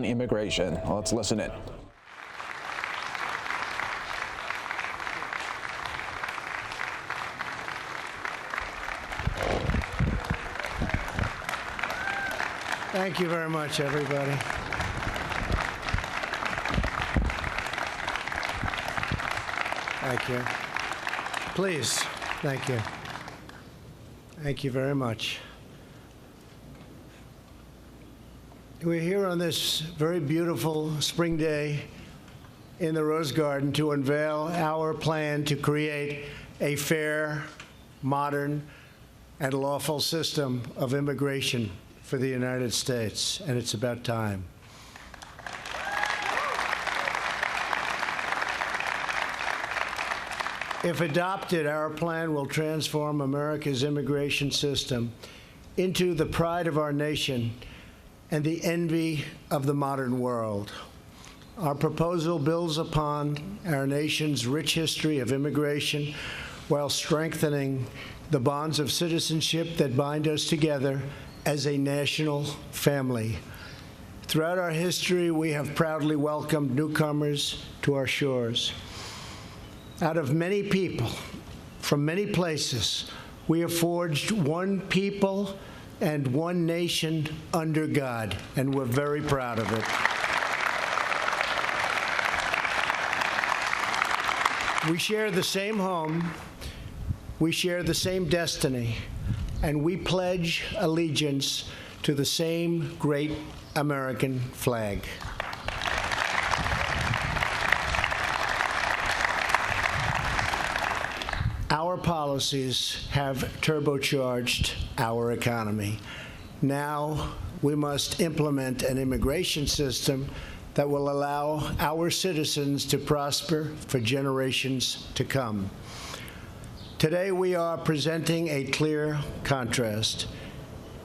Trump.immigration. Let's listen in. Thank you very much, everybody. Thank you. Please, thank you. Thank you very much. We're here on this very beautiful spring day in the Rose Garden to unveil our plan to create a fair, modern, and lawful system of immigration for the United States, and it's about time. If adopted, our plan will transform America's immigration system into the pride of our nation and the envy of the modern world. Our proposal builds upon our nation's rich history of immigration while strengthening the bonds of citizenship that bind us together as a national family. Throughout our history, we have proudly welcomed newcomers to our shores. Out of many people, from many places, we have forged one people and one nation under God, and we're very proud of it. We share the same home, we share the same destiny, and we pledge allegiance to the same great American flag. Our policies have turbocharged our economy. Now we must implement an immigration system that will allow our citizens to prosper for generations to come. Today we are presenting a clear contrast.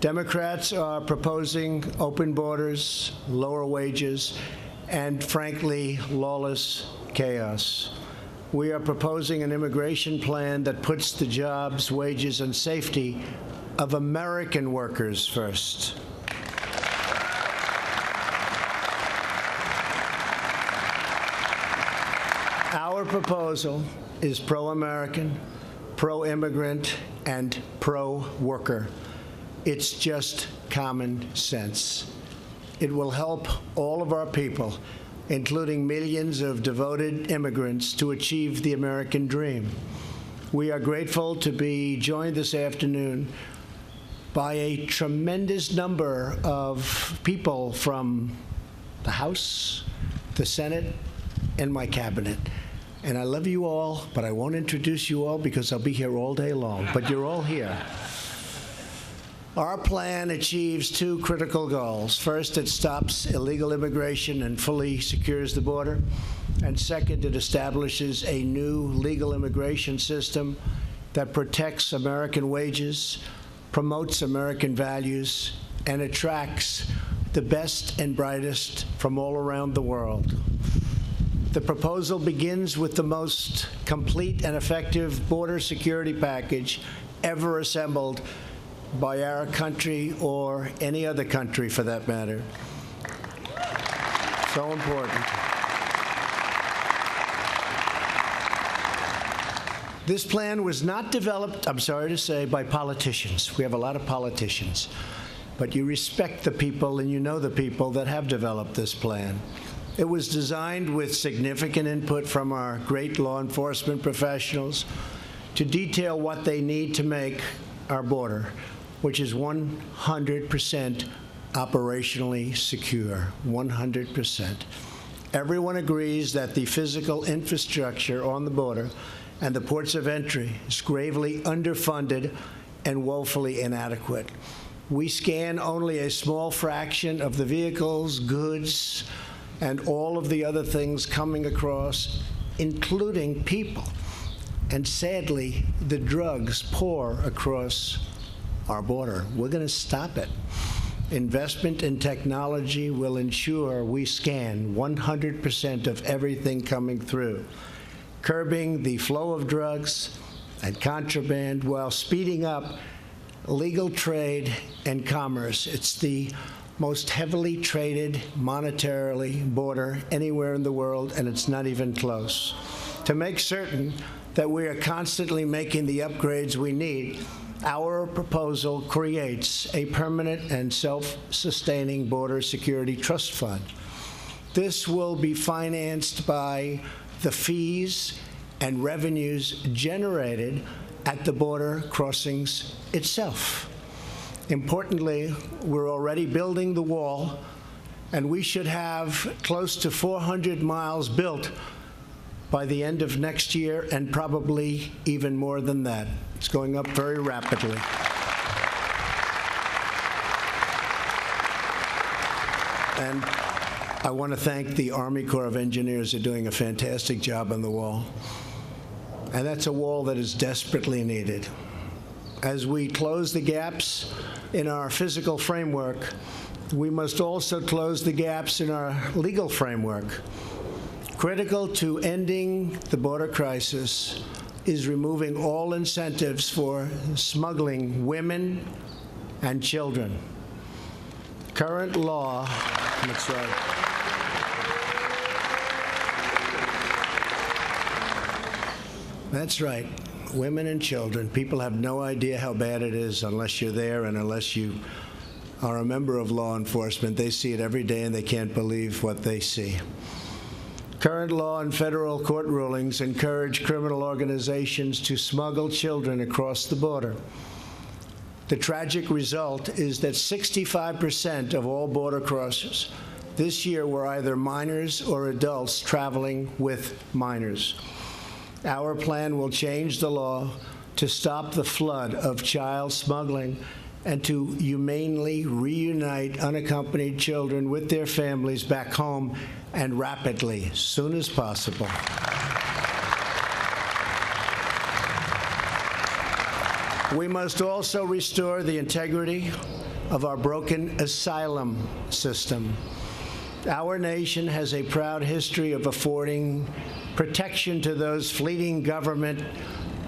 Democrats are proposing open borders, lower wages, and frankly, lawless chaos. We are proposing an immigration plan that puts the jobs, wages, and safety of American workers first. Our proposal is pro-American, pro-immigrant, and pro-worker. It's just common sense. It will help all of our people, including millions of devoted immigrants, to achieve the American dream. We are grateful to be joined this afternoon by a tremendous number of people from the House, the Senate, and my cabinet. And I love you all, but I won't introduce you all because I'll be here all day long, but you're all here. Our plan achieves two critical goals. First, it stops illegal immigration and fully secures the border. And second, it establishes a new legal immigration system that protects American wages, promotes American values, and attracts the best and brightest from all around the world. The proposal begins with the most complete and effective border security package ever assembled by our country or any other country for that matter. So important. This plan was not developed, I'm sorry to say, by politicians. We have a lot of politicians. But you respect the people and you know the people that have developed this plan. It was designed with significant input from our great law enforcement professionals to detail what they need to make our border, which is 100% operationally secure, 100%. Everyone agrees that the physical infrastructure on the border and the ports of entry is gravely underfunded and woefully inadequate. We scan only a small fraction of the vehicles, goods, and all of the other things coming across, including people. And sadly, the drugs pour across our border. We're going to stop it. Investment in technology will ensure we scan 100% of everything coming through, curbing the flow of drugs and contraband while speeding up legal trade and commerce. It's the most heavily traded monetarily border anywhere in the world, and it's not even close. To make certain that we are constantly making the upgrades we need, our proposal creates a permanent and self-sustaining border security trust fund. This will be financed by the fees and revenues generated at the border crossings itself. Importantly, we're already building the wall, and we should have close to 400 miles built by the end of next year, and probably even more than that. It's going up very rapidly. And I want to thank the Army Corps of Engineers. They're doing a fantastic job on the wall. And that's a wall that is desperately needed. As we close the gaps in our physical framework, we must also close the gaps in our legal framework. Critical to ending the border crisis is removing all incentives for smuggling women and children. Current law, that's right. That's right. Women and children. People have no idea how bad it is unless you're there and unless you are a member of law enforcement. They see it every day and they can't believe what they see. Current law and federal court rulings encourage criminal organizations to smuggle children across the border. The tragic result is that 65% of all border crossers this year were either minors or adults traveling with minors. Our plan will change the law to stop the flood of child smuggling and to humanely reunite unaccompanied children with their families back home, and rapidly, as soon as possible. We must also restore the integrity of our broken asylum system. Our nation has a proud history of affording protection to those fleeing government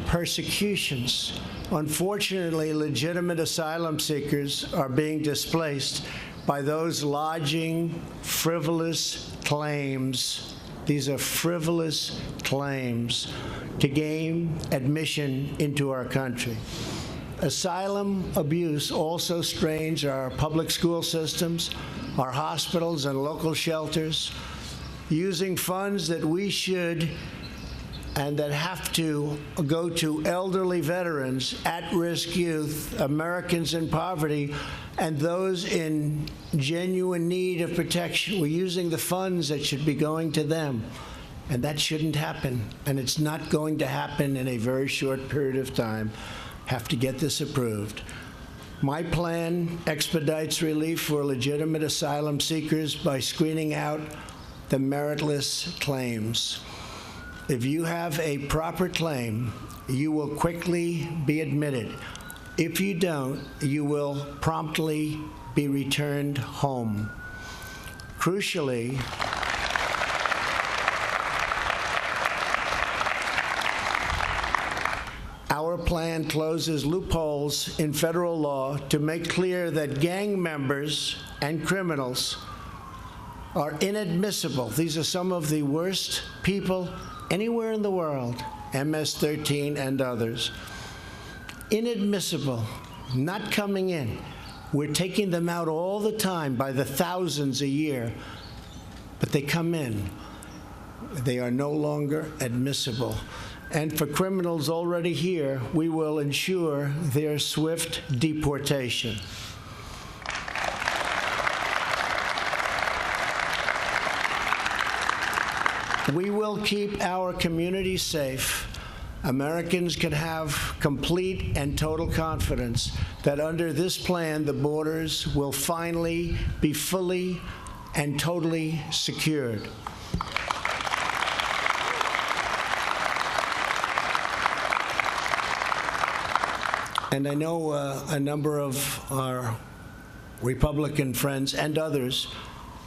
persecutions. Unfortunately, legitimate asylum seekers are being displaced by those lodging frivolous claims. These are frivolous claims to gain admission into our country. Asylum abuse also strains our public school systems, our hospitals and local shelters, using funds that we should and that have to go to elderly veterans, at-risk youth, Americans in poverty, and those in genuine need of protection. We're using the funds that should be going to them, and that shouldn't happen, and it's not going to happen in a very short period of time. Have to get this approved. My plan expedites relief for legitimate asylum seekers by screening out the meritless claims. If you have a proper claim, you will quickly be admitted. If you don't, you will promptly be returned home. Crucially, our plan closes loopholes in federal law to make clear that gang members and criminals are inadmissible. These are some of the worst people anywhere in the world, MS-13 and others. Inadmissible, not coming in. We're taking them out all the time by the thousands a year, but they come in. They are no longer admissible. And for criminals already here, we will ensure their swift deportation. We will keep our communities safe. Americans can have complete and total confidence that under this plan, the borders will finally be fully and totally secured. And I know a number of our Republican friends and others,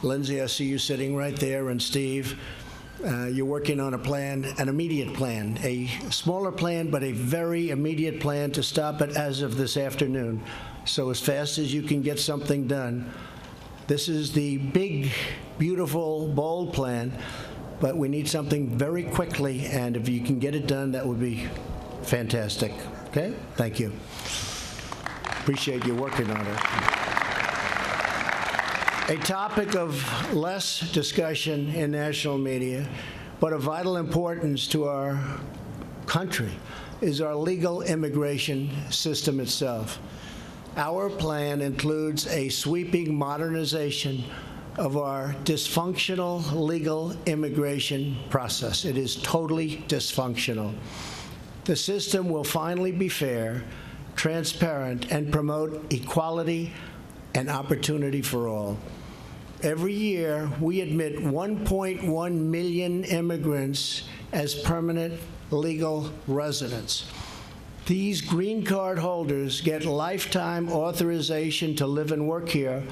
Lindsay, I see you sitting right there, and Steve, you're working on a plan, an immediate plan, a smaller plan, but a very immediate plan to stop it as of this afternoon. So as fast as you can get something done, This is the big, beautiful, bold plan, but we need something very quickly, and if you can get it done, that would be fantastic. Okay? Thank you. Appreciate you working on it. A topic of less discussion in national media, but of vital importance to our country, is our legal immigration system itself. Our plan includes a sweeping modernization of our dysfunctional legal immigration process. It is totally dysfunctional. The system will finally be fair, transparent, and promote equality and opportunity for all. Every year, we admit 1.1 million immigrants as permanent legal residents. These green card holders get lifetime authorization to live and work here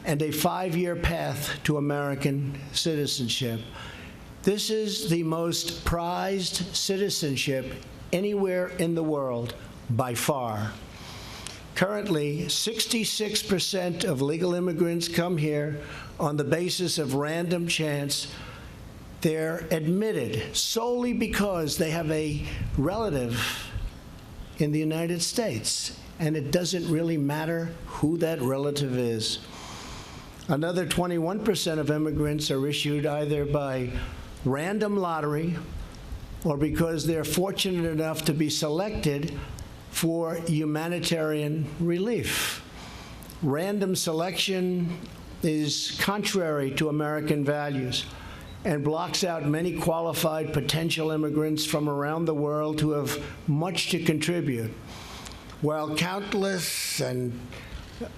and a 5-year path to American citizenship. This is the most prized citizenship anywhere in the world, by far. Currently, 66% of legal immigrants come here on the basis of random chance. They're admitted solely because they have a relative in the United States, and it doesn't really matter who that relative is. Another 21% of immigrants are issued either by random lottery or because they're fortunate enough to be selected for humanitarian relief. Random selection is contrary to American values and blocks out many qualified potential immigrants from around the world who have much to contribute. While countless, and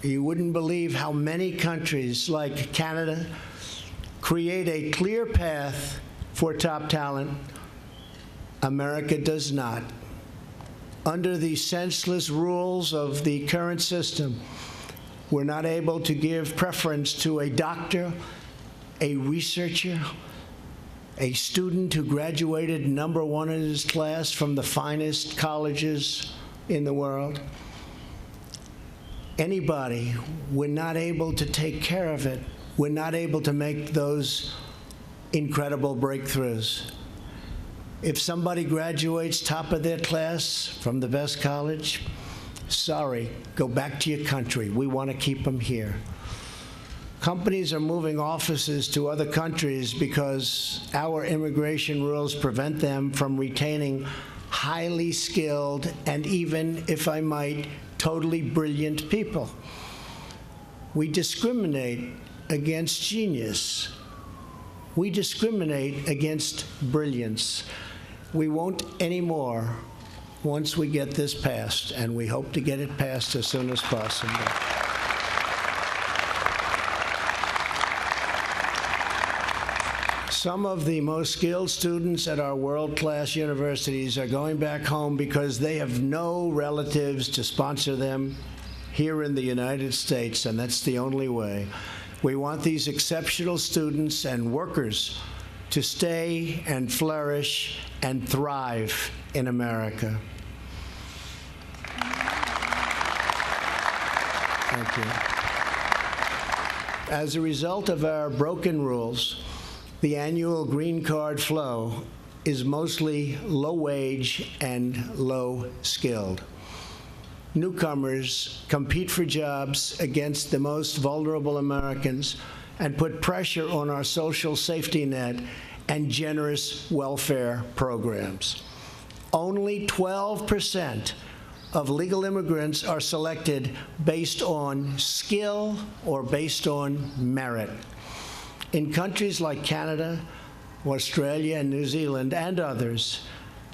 you wouldn't believe how many countries like Canada create a clear path for top talent, America does not. Under the senseless rules of the current system, we're not able to give preference to a doctor, a researcher, a student who graduated #1 in his class from the finest colleges in the world. Anybody, we're not able to take care of it. We're not able to make those incredible breakthroughs. If somebody graduates top of their class from the best college, sorry, go back to your country. We want to keep them here. Companies are moving offices to other countries because our immigration rules prevent them from retaining highly skilled and even, if I might, totally brilliant people. We discriminate against genius. We discriminate against brilliance. We won't anymore once we get this passed, and we hope to get it passed as soon as possible. Some of the most skilled students at our world-class universities are going back home because they have no relatives to sponsor them here in the United States, and that's the only way. We want these exceptional students and workers to stay and flourish and thrive in America. Thank you. As a result of our broken rules, the annual green card flow is mostly low-wage and low-skilled. Newcomers compete for jobs against the most vulnerable Americans and put pressure on our social safety net and generous welfare programs. Only 12% of legal immigrants are selected based on skill or based on merit. In countries like Canada, Australia, and New Zealand, and others,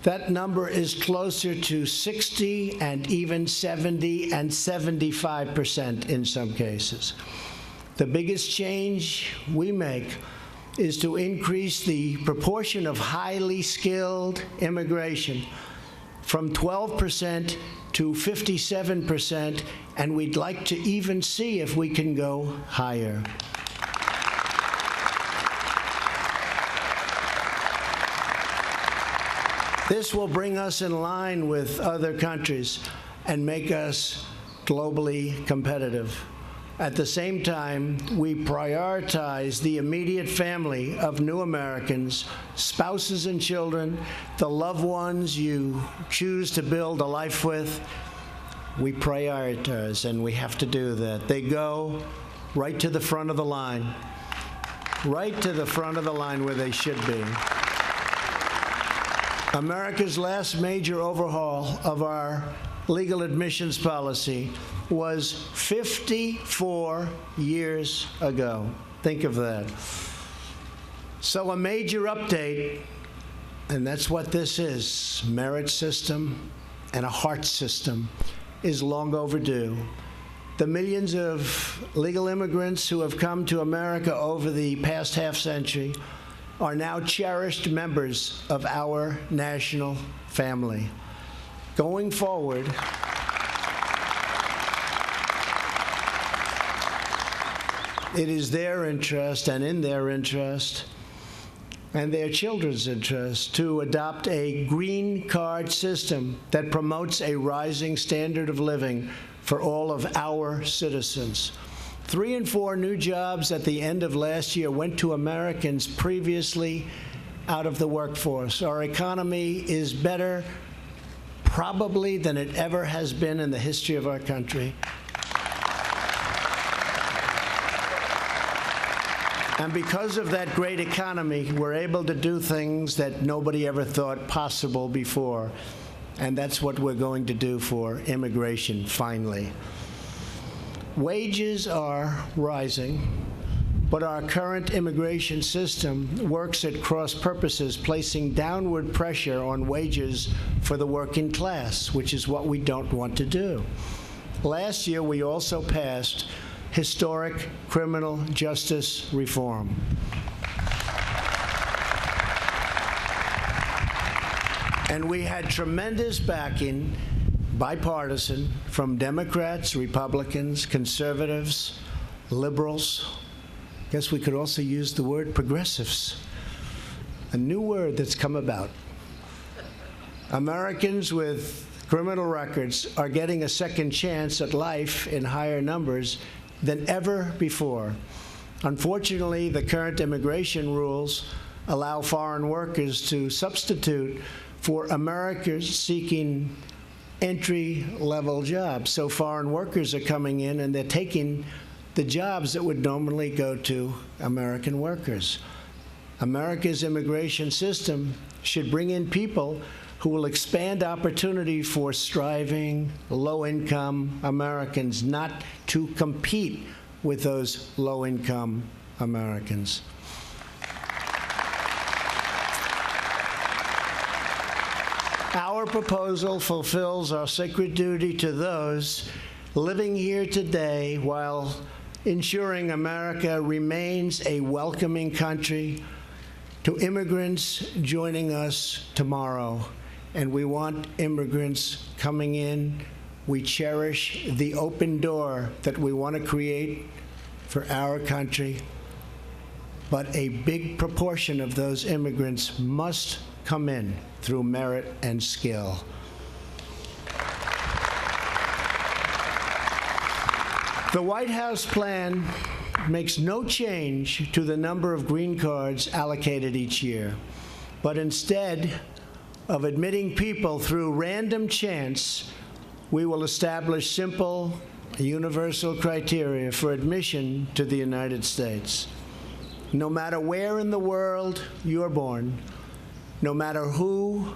that number is closer to 60 and even 70 and 75% in some cases. The biggest change we make is to increase the proportion of highly skilled immigration from 12% to 57%, and we'd like to even see if we can go higher. This will bring us in line with other countries and make us globally competitive. At the same time, we prioritize the immediate family of new Americans, spouses and children, the loved ones you choose to build a life with. We prioritize, and we have to do that. They go right to the front of the line, right to the front of the line where they should be. America's last major overhaul of our legal admissions policy was 54 years ago. Think of that. So a major update, and that's what this is, merit system and a heart system, is long overdue. The millions of legal immigrants who have come to America over the past half century are now cherished members of our national family. Going forward, it is their interest and in their interest and their children's interest to adopt a green card system that promotes a rising standard of living for all of our citizens. 3 in 4 new jobs at the end of last year went to Americans previously out of the workforce. Our economy is better probably than it ever has been in the history of our country. And because of that great economy, we're able to do things that nobody ever thought possible before. And that's what we're going to do for immigration, finally. Wages are rising, but our current immigration system works at cross purposes, placing downward pressure on wages for the working class, which is what we don't want to do. Last year, we also passed historic criminal justice reform. And we had tremendous backing, bipartisan, from Democrats, Republicans, conservatives, liberals. I guess we could also use the word progressives, a new word that's come about. Americans with criminal records are getting a second chance at life in higher numbers than ever before. Unfortunately, the current immigration rules allow foreign workers to substitute for Americans seeking entry-level jobs. So foreign workers are coming in and they're taking the jobs that would normally go to American workers. America's immigration system should bring in people who will expand opportunity for striving, low-income Americans, not to compete with those low-income Americans. Our proposal fulfills our sacred duty to those living here today while ensuring America remains a welcoming country to immigrants joining us tomorrow. And we want immigrants coming in. We cherish the open door that we want to create for our country. But a big proportion of those immigrants must come in through merit and skill. The White House plan makes no change to the number of green cards allocated each year, but instead of admitting people through random chance, we will establish simple, universal criteria for admission to the United States. No matter where in the world you're born, no matter who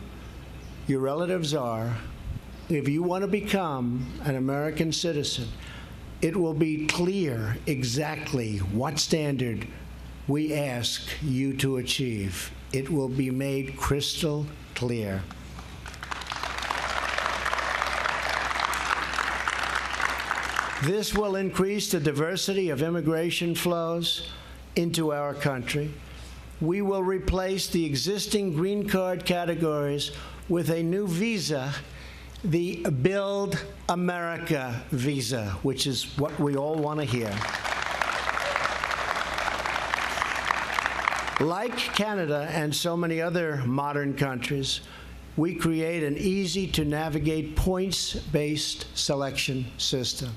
your relatives are, if you want to become an American citizen, it will be clear exactly what standard we ask you to achieve. It will be made crystal clear. This will increase the diversity of immigration flows into our country. We will replace the existing green card categories with a new visa, the Build America visa, which is what we all want to hear. Like Canada and so many other modern countries, we create an easy-to-navigate points-based selection system.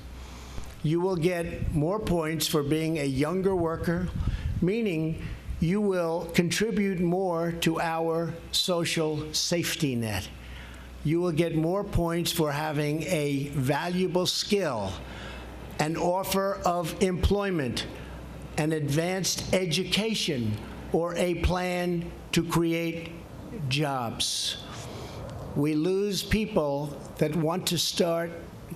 You will get more points for being a younger worker, meaning you will contribute more to our social safety net. You will get more points for having a valuable skill, an offer of employment, an advanced education, or a plan to create jobs. We lose people that want to start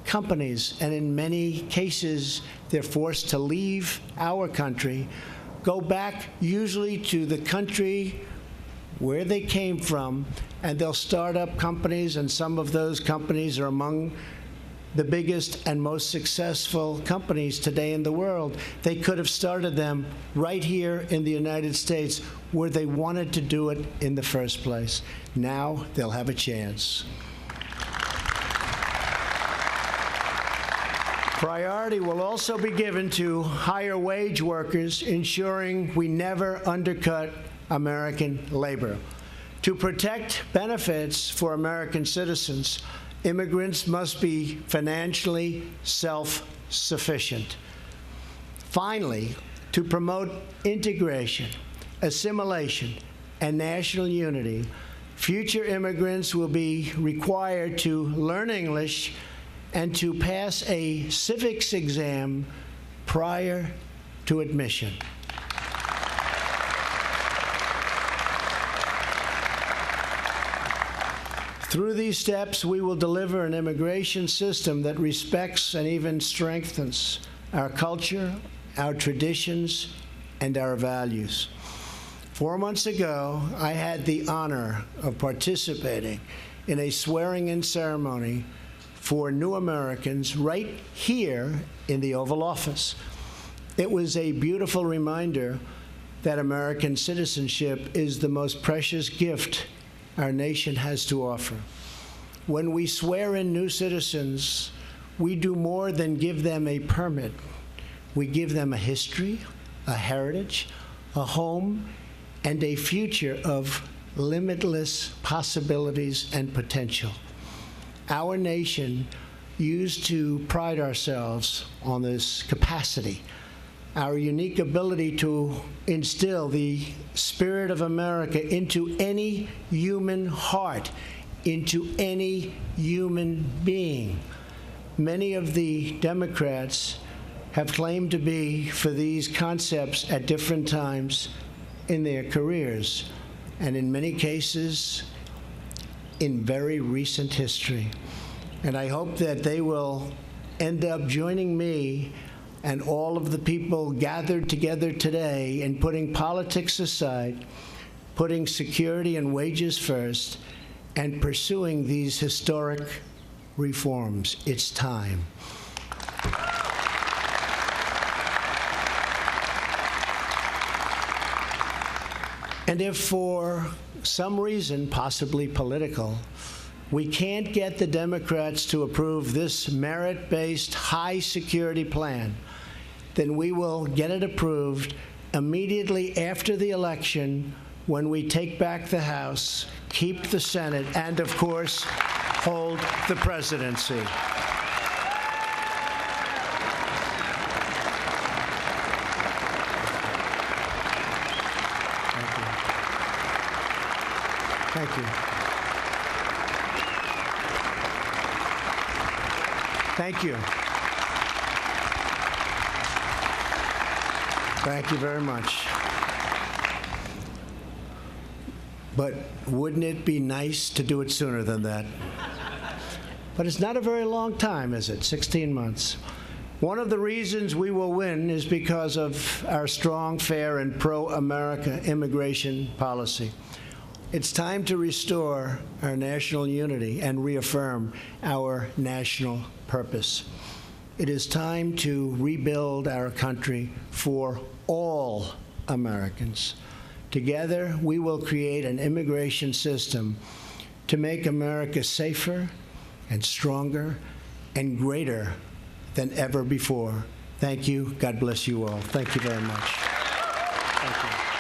companies, and in many cases, they're forced to leave our country, go back usually to the country where they came from, and they'll start up companies, and some of those companies are among the biggest and most successful companies today in the world. They could have started them right here in the United States where they wanted to do it in the first place. Now they'll have a chance. Priority will also be given to higher wage workers, ensuring we never undercut American labor. To protect benefits for American citizens, immigrants must be financially self-sufficient. Finally, to promote integration, assimilation, and national unity, future immigrants will be required to learn English and to pass a civics exam prior to admission. Through these steps, we will deliver an immigration system that respects and even strengthens our culture, our traditions, and our values. 4 months ago, I had the honor of participating in a swearing-in ceremony for new Americans right here in the Oval Office. It was a beautiful reminder that American citizenship is the most precious gift our nation has to offer. When we swear in new citizens, we do more than give them a permit. We give them a history, a heritage, a home, and a future of limitless possibilities and potential. Our nation used to pride ourselves on this capacity, our unique ability to instill the spirit of America into any human heart, into any human being. Many of the Democrats have claimed to be for these concepts at different times in their careers, and in many cases, in very recent history. And I hope that they will end up joining me and all of the people gathered together today in putting politics aside, putting security and wages first, and pursuing these historic reforms. It's time. And if for some reason, possibly political, we can't get the Democrats to approve this merit-based, high-security plan, then we will get it approved immediately after the election when we take back the House, keep the Senate, and, of course, hold the presidency. Thank you. Thank you. Thank you very much. But wouldn't it be nice to do it sooner than that? But it's not a very long time, is it? 16 months. One of the reasons we will win is because of our strong, fair, and pro-America immigration policy. It's time to restore our national unity and reaffirm our national purpose. It is time to rebuild our country for all Americans. Together, we will create an immigration system to make America safer and stronger and greater than ever before. Thank you. God bless you all. Thank you very much. Thank you.